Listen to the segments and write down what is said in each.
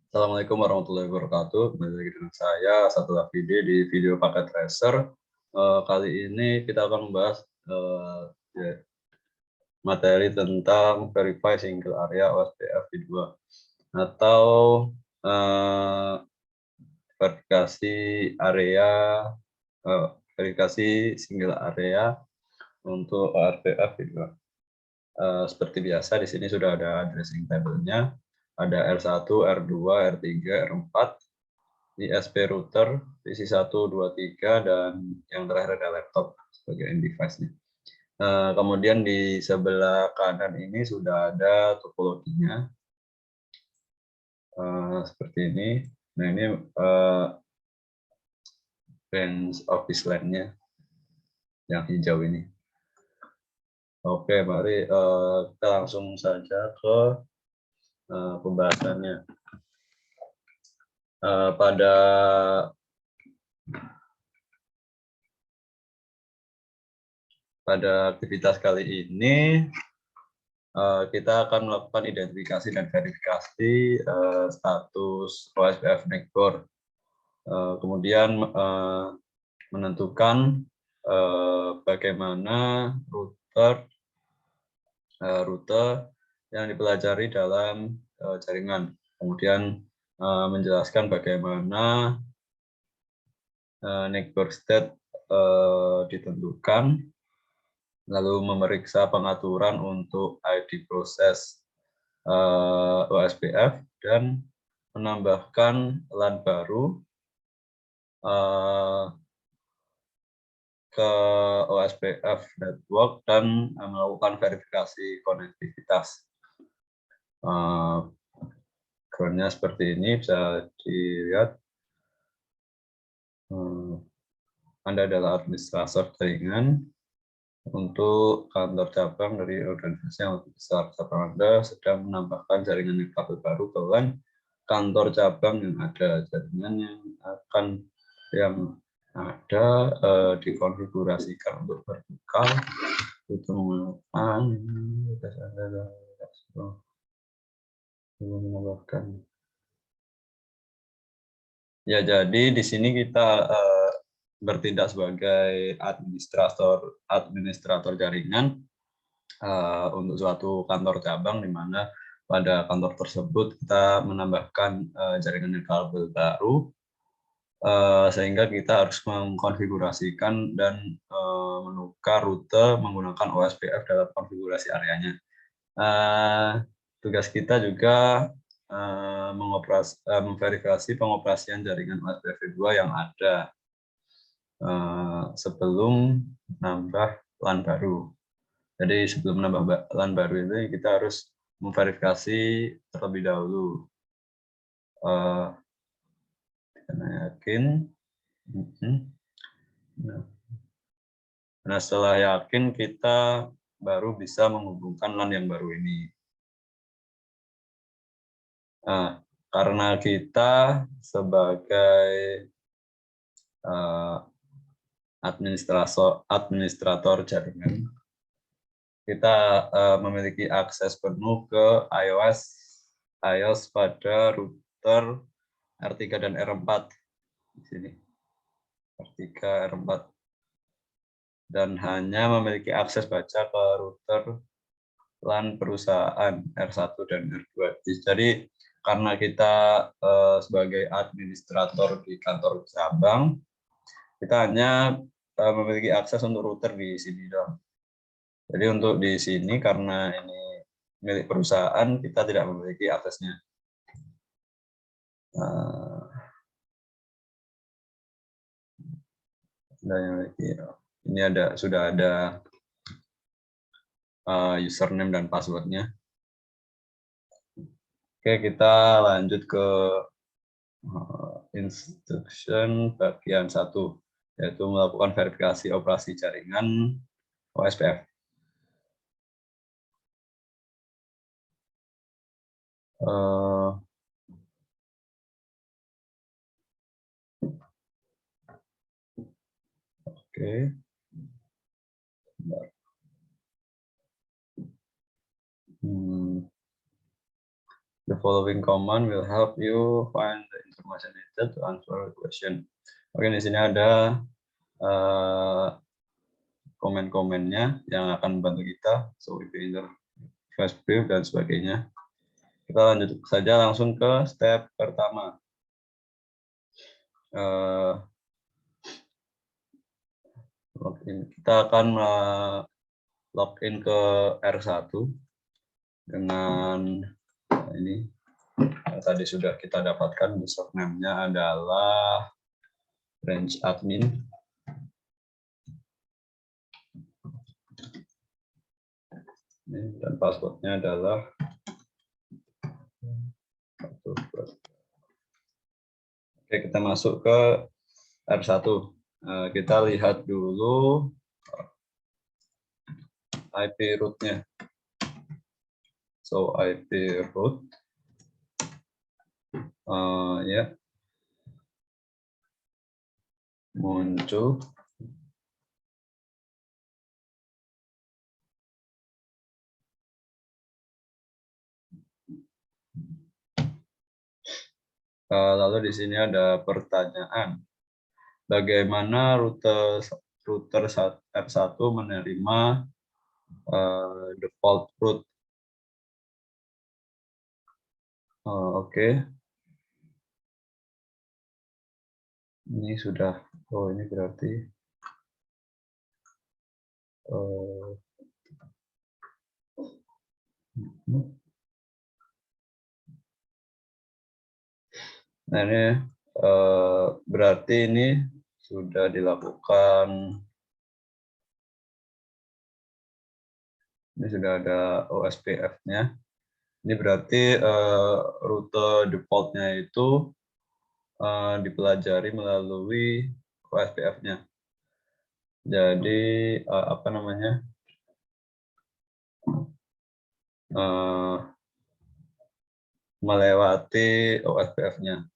Assalamualaikum warahmatullahi wabarakatuh. Kembali lagi dengan saya Satul Afidi di video paket tracer. Kali ini kita akan membahas materi tentang verify single area OSPF V2 atau verifikasi area verifikasi single area untuk OSPF V2. Seperti biasa di sini sudah ada addressing table-nya. Ada R1, R2, R3, R4, ISP router, PC1, 2, 3, dan yang terakhir ada laptop sebagai end device-nya. Kemudian di sebelah kanan ini sudah ada topologinya, seperti ini. Nah, ini range office LAN-nya yang hijau ini. Oke, mari kita langsung saja ke pembahasannya. Pada aktivitas kali ini kita akan melakukan identifikasi dan verifikasi status OSPF NIC-board. Kemudian menentukan bagaimana rute yang dipelajari dalam jaringan. Kemudian menjelaskan bagaimana NIC-board state ditentukan, lalu memeriksa pengaturan untuk ID proses OSPF dan menambahkan LAN baru ke OSPF network dan melakukan verifikasi konektivitas. Background-nya seperti ini, bisa dilihat. Anda adalah administrator jaringan untuk kantor cabang dari organisasi yang lebih besar. Cabang Anda sedang menambahkan jaringan kabel baru ke LAN kantor cabang yang ada. Jaringan yang ada dikonfigurasikan untuk vertikal, itu menambahkan. Ya, jadi di sini kita bertindak sebagai administrator jaringan untuk suatu kantor cabang, di mana pada kantor tersebut kita menambahkan jaringan kabel baru, sehingga kita harus mengkonfigurasikan dan menukar rute menggunakan OSPF dalam konfigurasi areanya. Tugas kita juga memverifikasi pengoperasian jaringan OSPF V2 yang ada sebelum nambah LAN baru. Jadi sebelum menambah LAN baru ini kita harus memverifikasi terlebih dahulu. Karena yakin. Nah, setelah yakin kita baru bisa menghubungkan LAN yang baru ini. Nah, karena kita sebagai administrator jaringan, kita memiliki akses penuh ke iOS pada router R3 dan R4 di sini. R3, R4, dan hanya memiliki akses baca ke router LAN perusahaan R1 dan R2. Jadi karena kita sebagai administrator di kantor cabang, kita hanya memiliki akses untuk router di sini dong. Jadi untuk di sini karena ini milik perusahaan, kita tidak memiliki aksesnya. Ini sudah ada username dan passwordnya. Oke, kita lanjut ke instruction bagian 1, yaitu melakukan verifikasi operasi jaringan OSPF. Oke. The following command will help you find the information needed to answer the question. Oke, di sini ada komen-komennya yang akan membantu kita, so IP interface brief dan sebagainya. Kita lanjut saja langsung ke step pertama. Login. Kita akan login ke R1 dengan ini yang tadi sudah kita dapatkan. Username-nya adalah branch admin. Dan passwordnya adalah oke, kita masuk ke R1. Kita lihat dulu IP root-nya. So IP root ya muncul. Lalu di sini ada pertanyaan. Bagaimana router R1 menerima default root? Oke. Ini sudah, ini berarti nah ini berarti ini sudah dilakukan. Ini sudah ada OSPF-nya. Ini berarti rute default-nya itu dipelajari melalui OSPF-nya. Jadi apa namanya? Melewati OSPF-nya.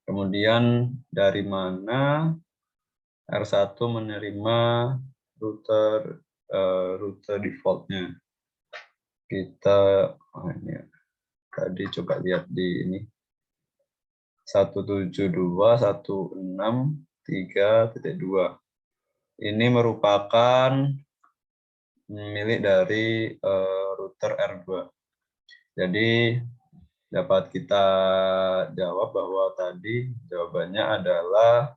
Kemudian dari mana R1 menerima rute default-nya? Kita ini tadi coba lihat di ini 172.163.2. Ini merupakan milik dari router R2. Jadi dapat kita jawab bahwa tadi jawabannya adalah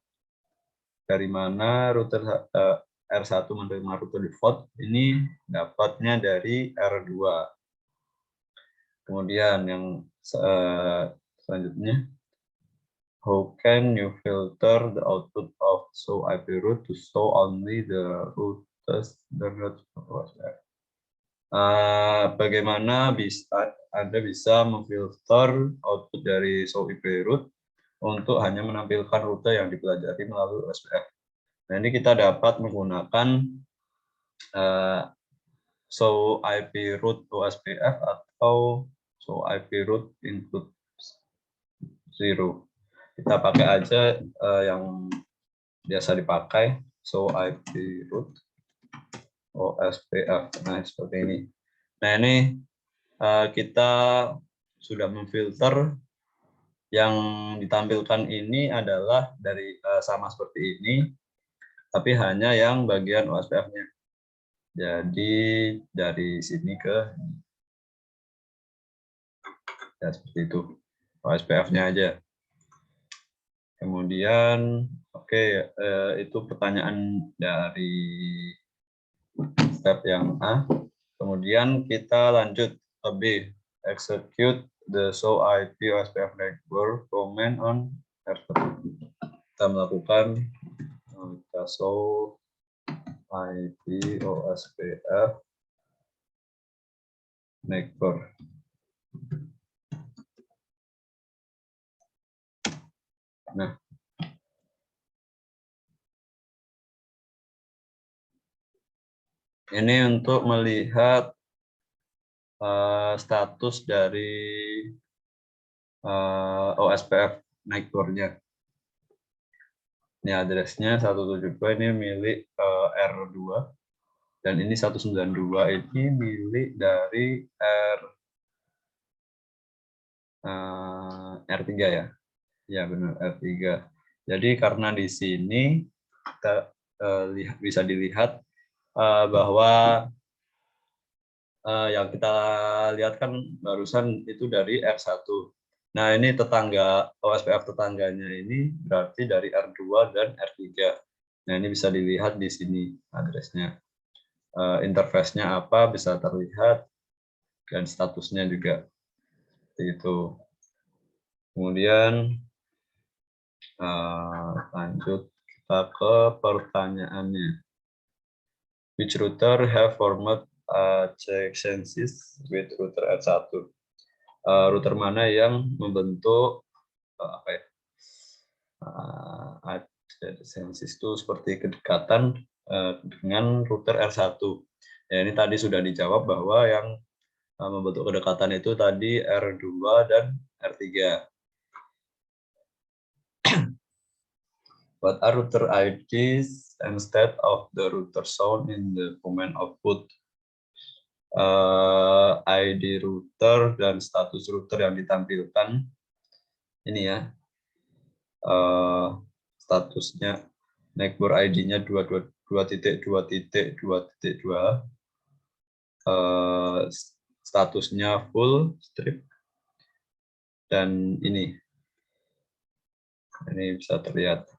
dari mana router R1 menerima rute default, ini dapatnya dari R2. Kemudian yang selanjutnya, how can you filter the output of show IP root to show only the routers bagaimana Anda bisa memfilter output dari show IP root untuk hanya menampilkan rute yang dipelajari melalui OSPF. Nah, ini kita dapat menggunakan show IP root OSPF atau show IP root input 0. Kita pakai aja yang biasa dipakai, show IP root OSPF. Nah, seperti ini. Nah, ini kita sudah memfilter. Yang ditampilkan ini adalah dari sama seperti ini, tapi hanya yang bagian OSPF-nya. Jadi dari sini ke ya seperti itu, OSPF-nya aja. Kemudian oke, itu pertanyaan dari step yang A. Kemudian kita lanjut ke B, execute the show IP OSPF network command on R1. Kita melakukan kita show IP OSPF network. Nah, ini untuk melihat status dari OSPF network-nya. Ini address-nya 172, ini milik R2. Dan ini 192, ini milik dari R3 ya. Ya benar R3. Jadi karena di sini kita bisa dilihat bahwa yang kita lihat kan barusan itu dari R1. Nah, ini tetangga OSPF tetangganya ini berarti dari R2 dan R3. Nah, ini bisa dilihat di sini address-nya. Interface-nya apa bisa terlihat dan statusnya juga seperti itu. Kemudian lanjut kita ke pertanyaannya. Which router have formed adjacencies with router R1? Router mana yang membentuk apa ya? Adjacencies itu seperti kedekatan dengan router R1. Ya, ini tadi sudah dijawab bahwa yang membentuk kedekatan itu tadi R2 dan R3. What are router IDs instead of the router shown in the command output? ID router dan status router yang ditampilkan ini ya, statusnya network ID-nya 2.2.2.2, statusnya full strip, dan ini bisa terlihat.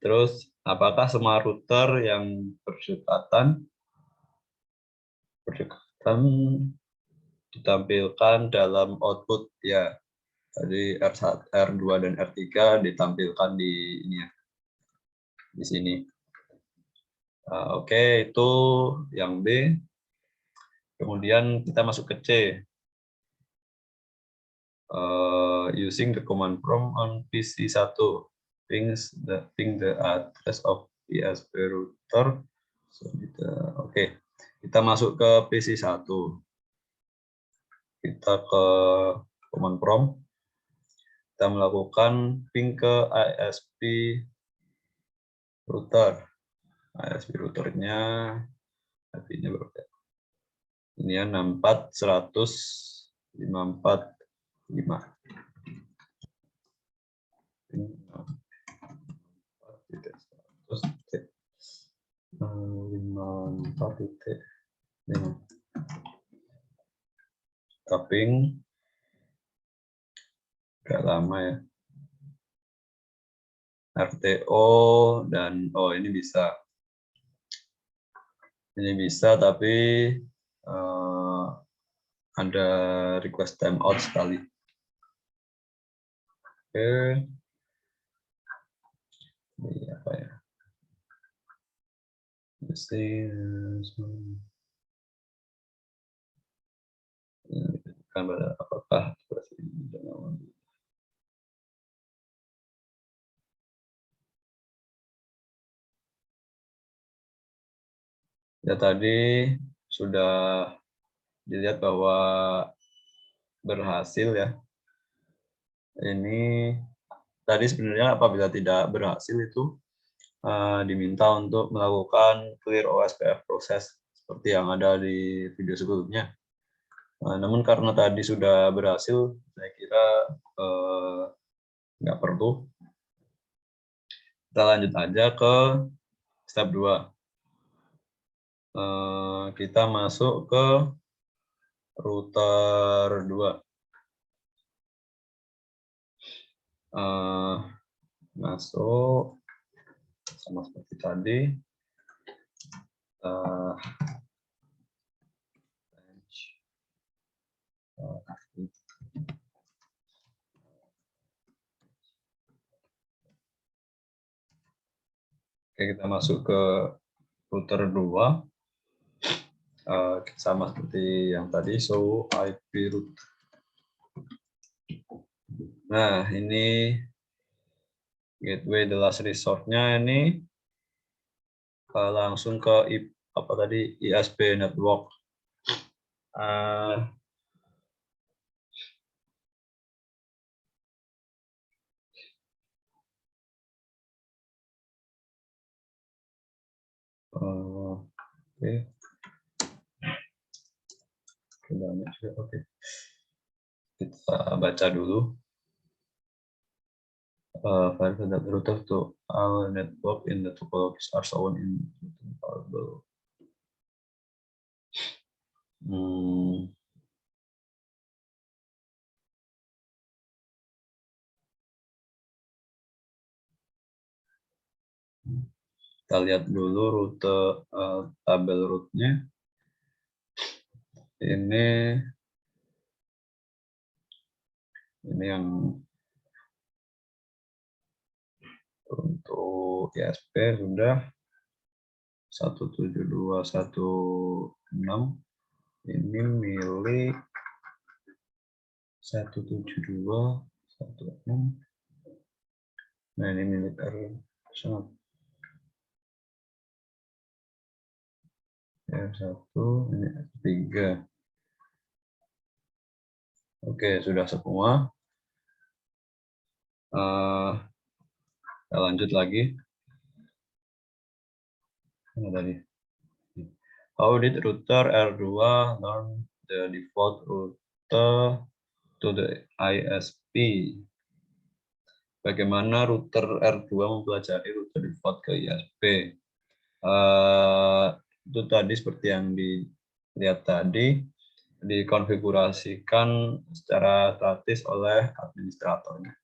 Terus apakah semua router yang berdekatan ditampilkan dalam output ya? Jadi R1, R2 dan R3 ditampilkan di ini ya, di sini. Oke, itu yang B. Kemudian kita masuk ke C. Using the command prompt on PC1, ping the address of ISP router. Oke, kita masuk ke PC1. Kita ke command prompt. Kita melakukan ping ke ISP router. ISP routernya IP-nya berapa? Ini ya 64.100.545. 54.5. Tapping agak lama ya. RTO dan ini bisa. Ini bisa tapi ada request timeout sekali. Oke. Ini apa ya? Apakah ya tadi sudah dilihat bahwa berhasil ya. Ini tadi sebenarnya apabila tidak berhasil itu diminta untuk melakukan clear OSPF proses seperti yang ada di video sebelumnya. Namun karena tadi sudah berhasil, saya kira nggak perlu. Kita lanjut aja ke step 2. Kita masuk ke router 2. Masuk sama seperti tadi. Oke, kita masuk ke router 2. Sama seperti yang tadi, show IP route. Nah, ini gateway the last resort-nya ini langsung ke ISP network. Oke. Oke. Kita baca dulu. Find the router to our network in the topologies are shown in table. Kita lihat dulu rute tabel rootnya. Ini yang untuk ISP sudah 17216. Ini milik 17216. Nah, ini milik R1. R1, ini R3. Oke, sudah semua. Kita lanjut lagi. Mana tadi? How did router R2 learn the default router to the ISP? Bagaimana router R2 mempelajari rute default ke ISP? Itu tadi seperti yang dilihat tadi, dikonfigurasikan secara statis oleh administratornya.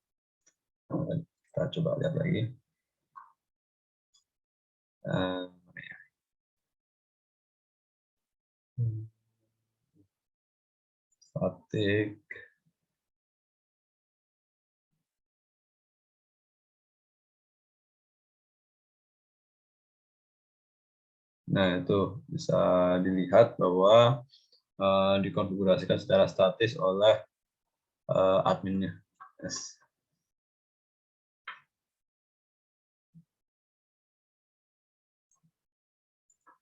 Kita coba lihat lagi. Statik. Nah, itu bisa dilihat bahwa dikonfigurasikan secara statis oleh adminnya. Yes.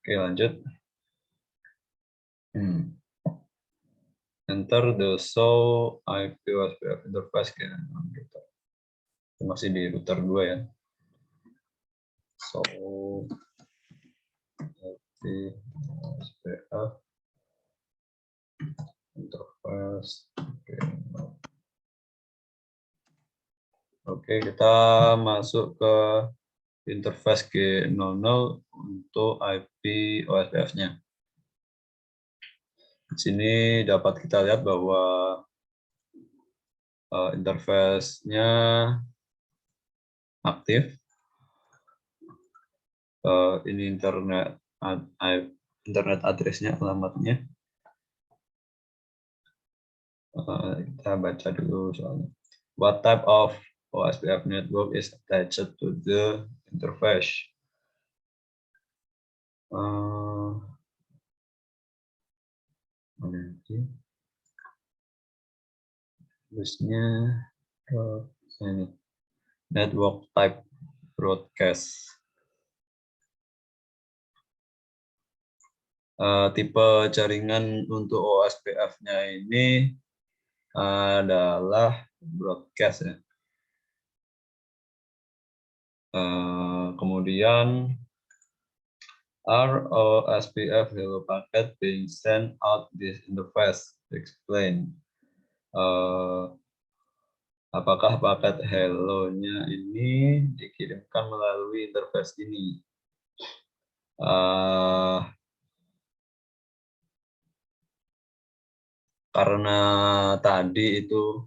Oke, lanjut. Enter the show IP OSPF interface. Masih di router 2 ya. So IP OSPF interface. Oke, kita masuk ke interface G00 untuk IP OSPF-nya. Di sini dapat kita lihat bahwa interface-nya aktif. Ini internet address-nya, alamatnya. Kita baca dulu soalnya. What type of OSPF network is attached to the interface? Terusnya ini network type broadcast. Tipe jaringan untuk OSPF-nya ini adalah broadcast ya. Kemudian ROSPF hello packet being sent out this interface. Explain. Apakah paket hello-nya ini dikirimkan melalui interface ini? Karena tadi itu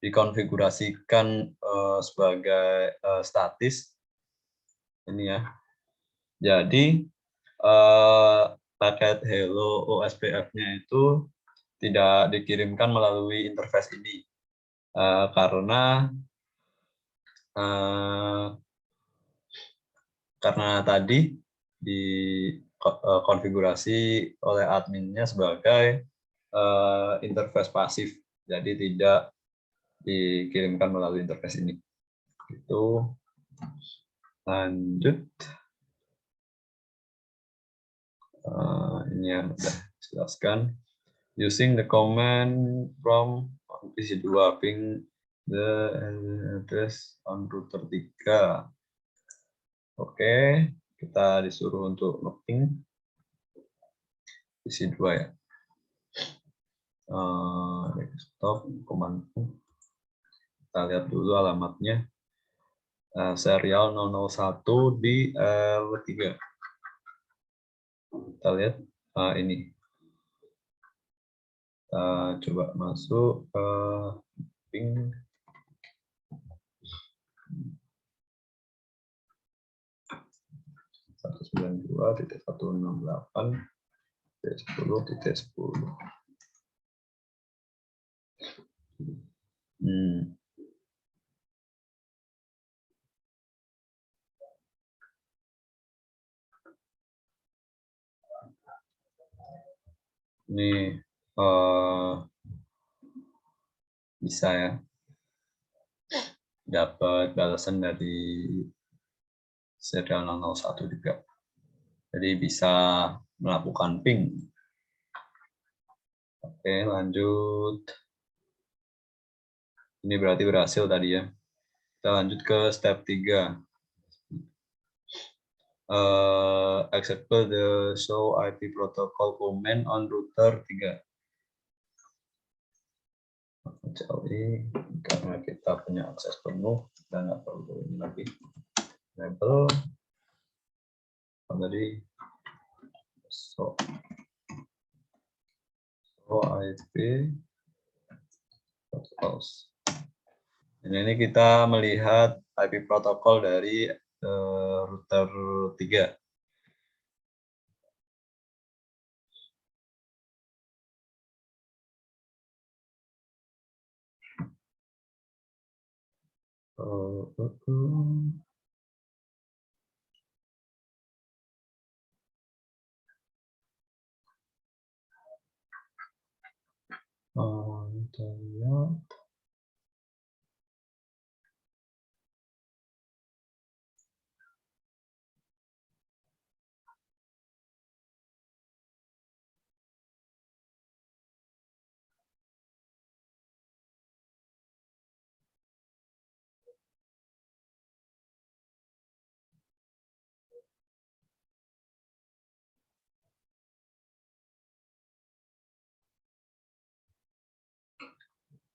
dikonfigurasikan sebagai statis, ini ya. Jadi paket hello OSPF-nya itu tidak dikirimkan melalui interface ini. Karena tadi dikonfigurasi oleh adminnya sebagai interface pasif, jadi tidak dikirimkan melalui interface ini. Itu lanjut. Ini yang sudah dijelaskan. Using the command from PC2 ping the address on router 3. Oke, kita disuruh untuk nge-ping PC2 ya. desktop command. Kita lihat dulu alamatnya. Serial 001 di L3. Kita lihat ini. Coba masuk ke ping 192.168.10.10. Ini bisa ya dapat balasan dari serial 001 juga. Jadi bisa melakukan ping. Oke, lanjut. Ini berarti berhasil tadi ya. Kita lanjut ke step 3. Execute the show IP protocol command on router 3. Kecuali karena kita punya akses penuh, kita nggak perlu ini lagi. Label tadi so IP protocols. Ini kita melihat IP protokol dari router 3.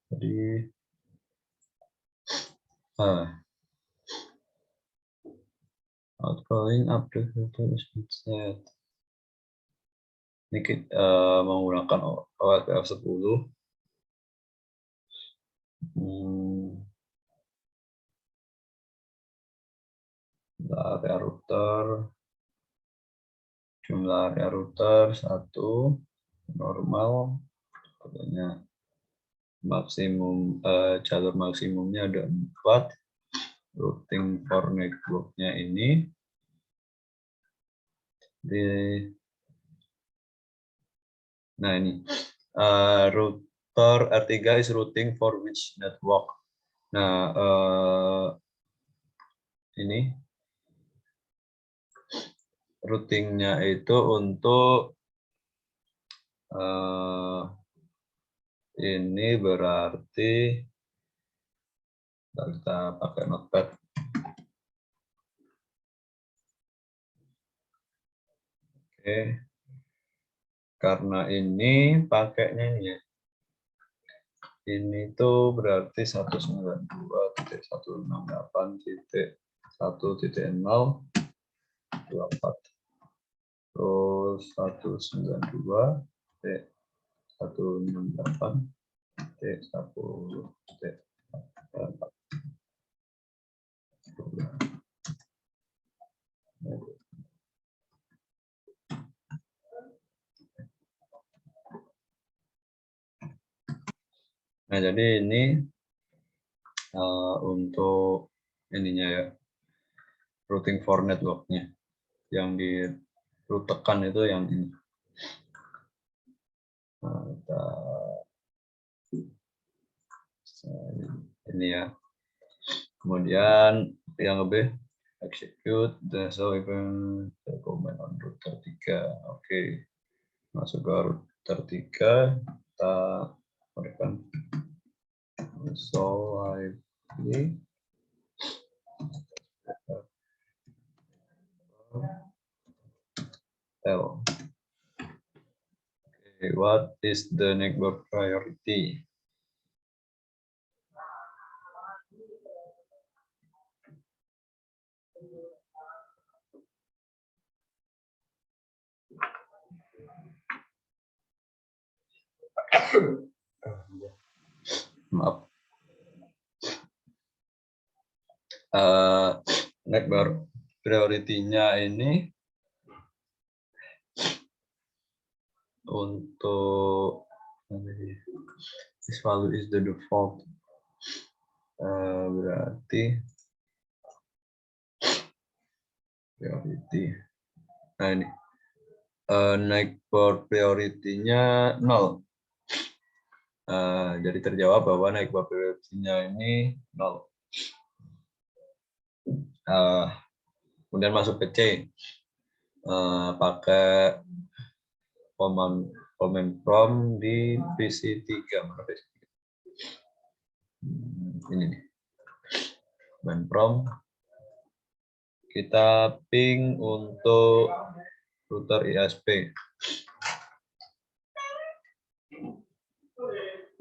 Jadi outgoing update set. Ini kita menggunakan OSPF 10. Area router, jumlah area router 1, normal, katanya maksimum jalur maksimumnya ada 4, routing for networknya ini nah ini router R3 is routing for which network. Nah ini routingnya itu untuk ini berarti kita pakai notepad. Oke. Karena ini pakainya ini ya. Ini tuh berarti 192.168.1.024. Terus 192.168.10.4. Nah, jadi ini untuk ininya ya, routing for networknya. Yang dirutekan itu yang ini. Nah, ini ya. Kemudian yang lebih execute the show event command on router 3. Oke. Masuk ke router 3, kita berikan show IP L. Okay, what is the network priority? Maaf. Network priority-nya ini untuk this value is the default, berarti priority. Nah ini network priority-nya 0. Jadi terjawab bahwa network priority-nya ini 0. Kemudian masuk ke C, pakai command prompt di PC3. Ini nih, command prompt, kita ping untuk router ISP.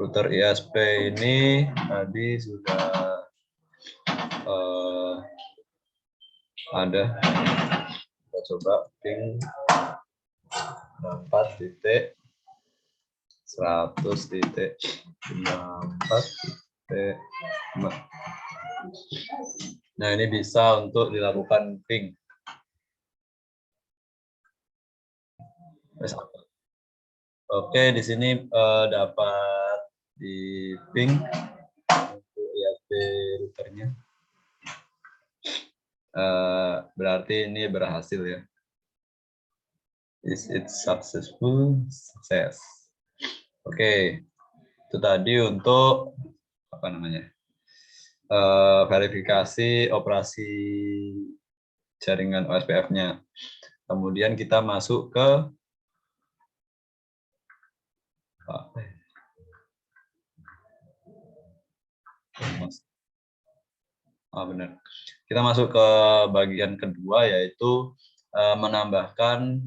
Router ISP ini tadi sudah ada. Kita coba ping 4.100.54.5. Nah, ini bisa untuk dilakukan ping. Oke, di sini dapat di ping untuk ISP routernya. Berarti ini berhasil ya. Is it successful? Sukses. Oke, itu tadi untuk apa namanya? Verifikasi operasi jaringan OSPF-nya. Kemudian kita masuk ke benar. Kita masuk ke bagian kedua, yaitu menambahkan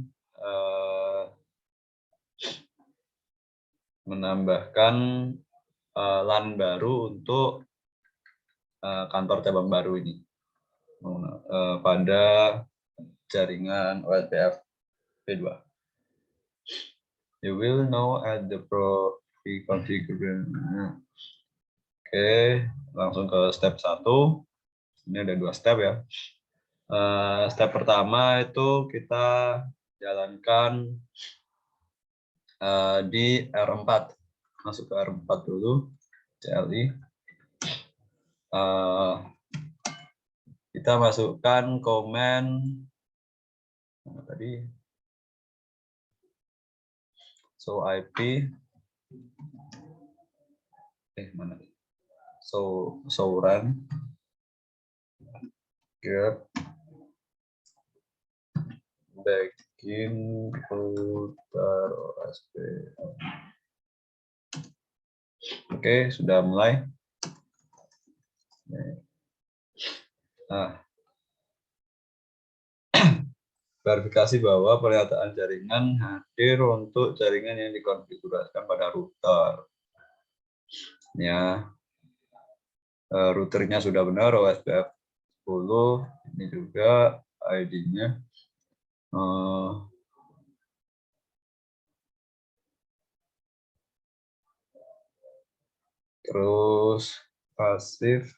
LAN baru untuk kantor cabang baru ini pada jaringan OSPF V2. You will know at the configuration. Oke, langsung ke step 1. Ini ada 2 step ya. Step pertama itu kita jalankan di R4. Masuk ke R4 dulu, CLI. Kita masukkan komen tadi, so IP, mana? So run get begin router OSP. Oke, sudah mulai. Nah, verifikasi bahwa pernyataan jaringan hadir untuk jaringan yang dikonfigurasikan pada router. Ya, routernya sudah benar, OSPF 10. Ini juga ID-nya. Terus pasif.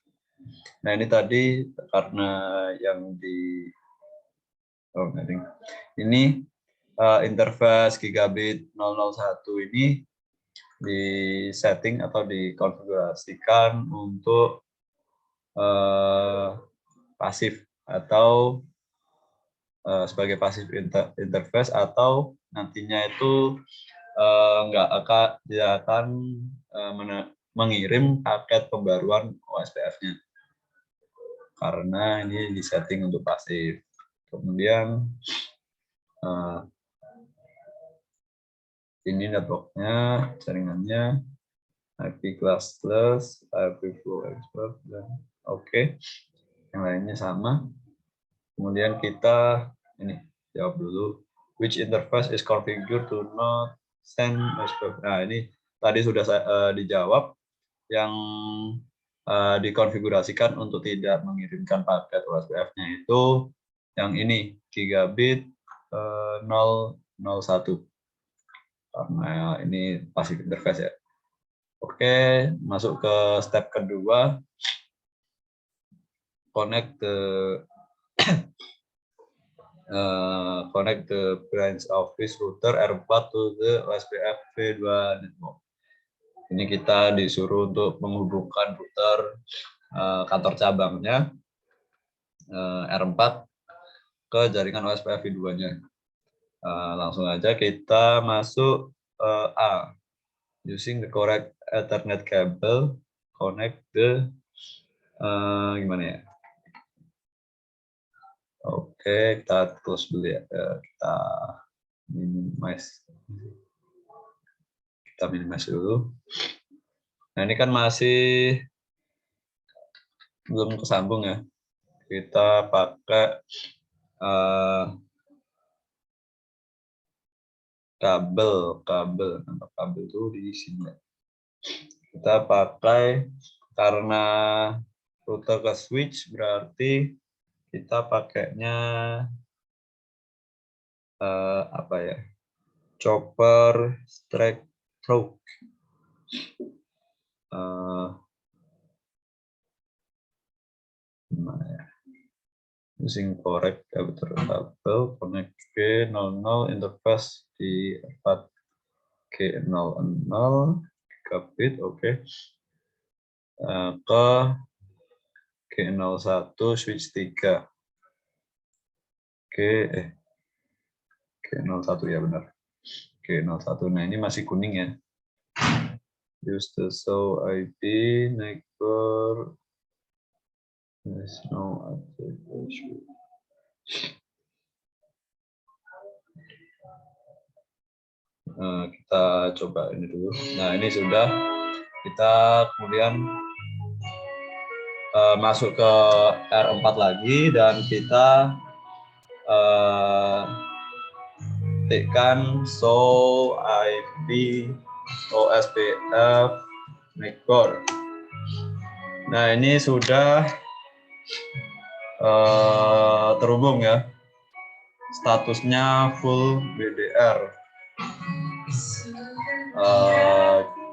Nah, ini tadi karena yang di ini interface gigabit 001 ini di setting atau dikonfigurasikan untuk pasif atau sebagai pasif interface, atau nantinya itu tidak akan mengirim paket pembaruan OSPF-nya karena ini disetting untuk pasif. Kemudian ini networknya, jaringannya, IP classless, IP flow expert, dan oke. Yang lainnya sama. Kemudian kita ini jawab dulu, which interface is configured to not send OSPF. Nah, ini tadi sudah dijawab, yang dikonfigurasikan untuk tidak mengirimkan paket OSPF-nya itu yang ini, gigabit 001. karena ini passive interface ya. Oke, masuk ke step kedua, connect the branch office router R4 to the OSPF V2 network. Ini kita disuruh untuk menghubungkan router kantor cabangnya R4 ke jaringan OSPF V2-nya. Langsung aja kita masuk A. Using the correct Ethernet cable, connect the gimana ya? Oke, kita close dulu ya. Kita minimize dulu. Nah, ini kan masih belum kesambung ya. Kita pakai kabel itu di sini. Kita pakai karena router ke switch, berarti kita pakainya apa ya? Chopper straight through. Gimana ya? Using correct kabel connect G00 interface di 4 G00 gigabit, oke. Ke G01 switch 3 G01 ya benar. G01. Nah, ini masih kuning ya. Use the show IP neighbor. There's no activation. Kita coba ini dulu. Nah, ini sudah. Kita kemudian masuk ke R4 lagi dan kita tekan show IP OSPF neighbor. Nah, ini sudah terhubung ya. Statusnya full BDR.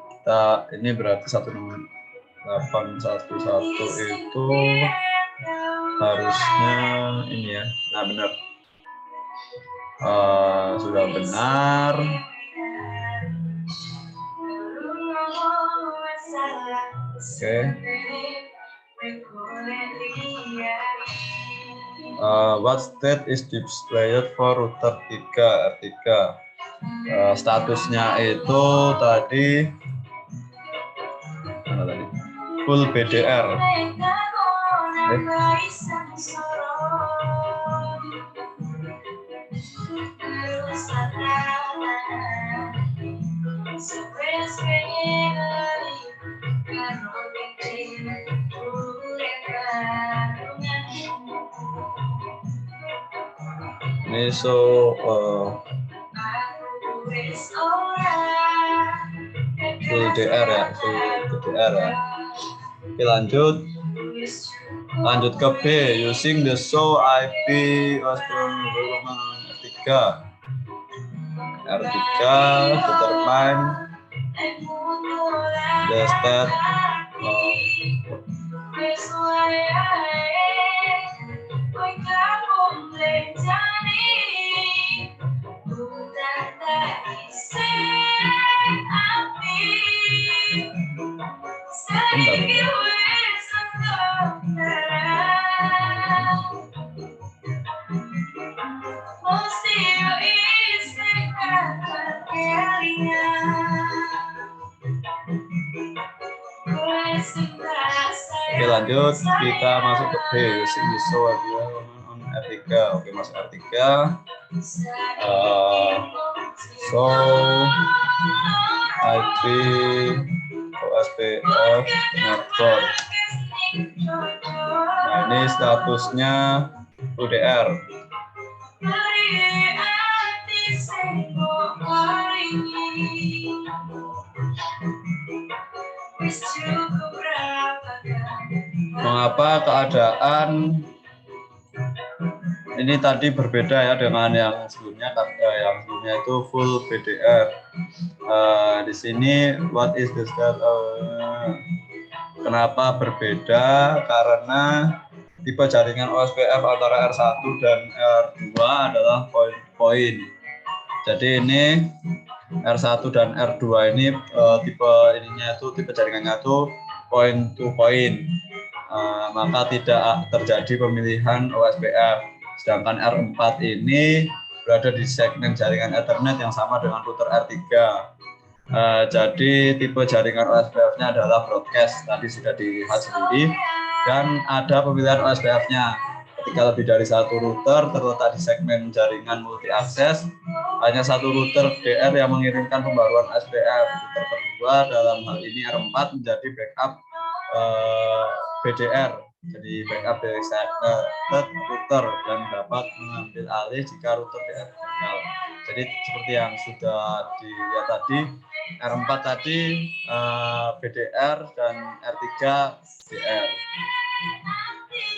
Kita ini berarti 16811 itu harusnya ini ya. Nah, benar. Sudah benar. Oke. What state is displayed for router 3 R3? Statusnya itu tadi full BDR. Ini full DR ya, full DR ya. Oke, lanjut ke B, using the show IP R3 determine the state Oke, lanjut kita masuk ke B, using the show on R3. Oke, masuk R3. So IP OSPF network. Nah, ini statusnya UDR. Mengapa keadaan ini tadi berbeda ya dengan yang sebelumnya? Yang sebelumnya itu full BDR. Di sini what is the state kenapa berbeda? Karena tipe jaringan OSPF antara R1 dan R2 adalah point-point. Jadi ini R1 dan R2 ini tipe jaringannya itu point to point. Maka tidak terjadi pemilihan OSPF. Sedangkan R4 ini berada di segmen jaringan Ethernet yang sama dengan router R3. Jadi tipe jaringan OSPF-nya adalah broadcast, tadi sudah dilihat sendiri, dan ada pemilihan OSPF-nya. Ketika lebih dari satu router terletak di segmen jaringan multi akses, hanya satu router DR yang mengirimkan pembaruan OSPF. Router kedua dalam hal ini R4 menjadi backup BDR, jadi backup dari router dan dapat mengambil alih jika router DR gagal. Jadi seperti yang sudah dilihat tadi, R4 tadi BDR dan R3 DR.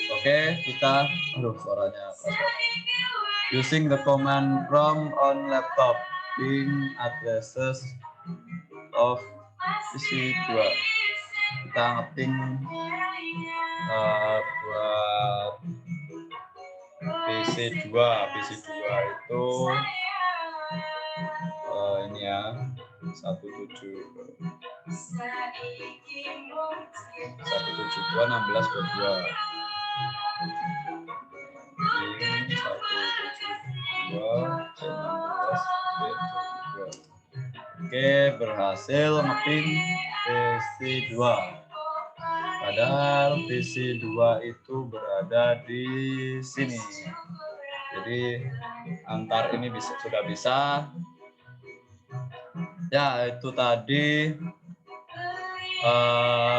Oke, kita suaranya using the command prompt on laptop ping addresses of PC2. Kita ngeting buat PC2 itu ini ya 172.16.22. Ini 172.16.22. Oke, berhasil ngeting PC2. Padahal PC2 itu berada di sini. Jadi antar ini sudah bisa. Ya, itu tadi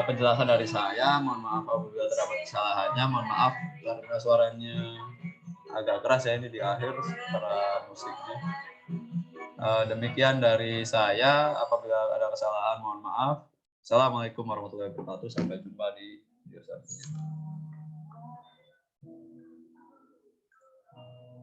penjelasan dari saya. Mohon maaf apabila terdapat kesalahannya. Mohon maaf karena suaranya agak keras ya ini di akhir para musiknya. Demikian dari saya. Apabila ada kesalahan mohon maaf. Assalamualaikum warahmatullahi wabarakatuh. Sampai jumpa di video selanjutnya.